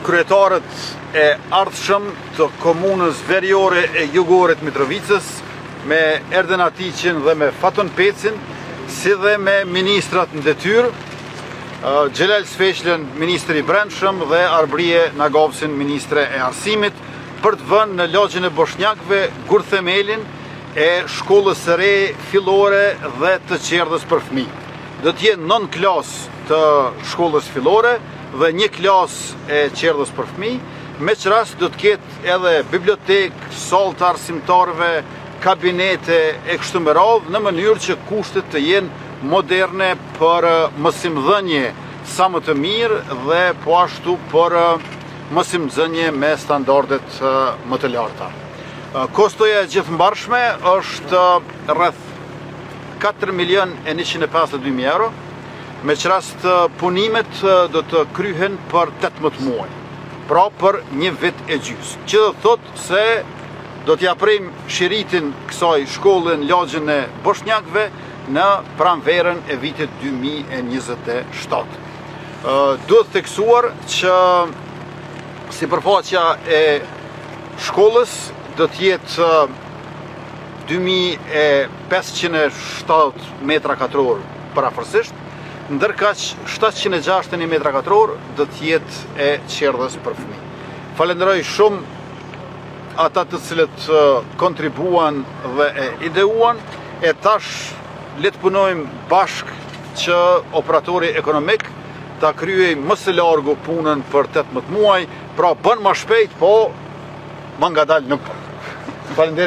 kryetarët e ardhshëm të komunës veriore e jugore të Mitrovicës, me Erden Atiqin dhe me Faton Pecin, si dhe me ministrat në detyrë, Xhelal Sfeqlën, ministri i brendshëm, dhe Arbrije Nagovsin, ministre e arsimit, për të vënë në lagjen e Boshnjakëve gurthemelin e shkollës së re fillore dhe të qerdhës për fëmijë. Do të jenë 9 klasë të shkollës fillore dhe 1 klasë e qerdhës për fëmijë, me që rast do të ketë edhe bibliotekë, sallë të arsimtarëve, kabinete e kështu me radhë, në mënyrë që kushtet të jenë moderne për mësimdhënie sa më të mirë dhe po ashtu për mësimdhënie me standardet më të larta. Kostoja e gjithëmbarshme është rreth 4.152.000 euro, me që rast punimet do të kryhen për 18 muaj, pra për 1 vit e gjys. Që do thotë se do t'ja prejmë shiritin kësaj shkolle në lagjen e Boshnjakëve në pranverën e vitit 2027. Duhet theksuar që sipërfaqja e shkollës do t'jetë 2570 metra katror parafërsisht, ndërkaq 761 metra katror do t'jetë e qerdhës për fëmijë. Falenderoj shumë ata të cilët kontribuan dhe e ideuan, e tash le të punojmë bashkë që operatori ekonomik ta kryej më së largu punën për 18 muaj, pra bën më shpejt, po më ngadalë nuk. Falenderoj.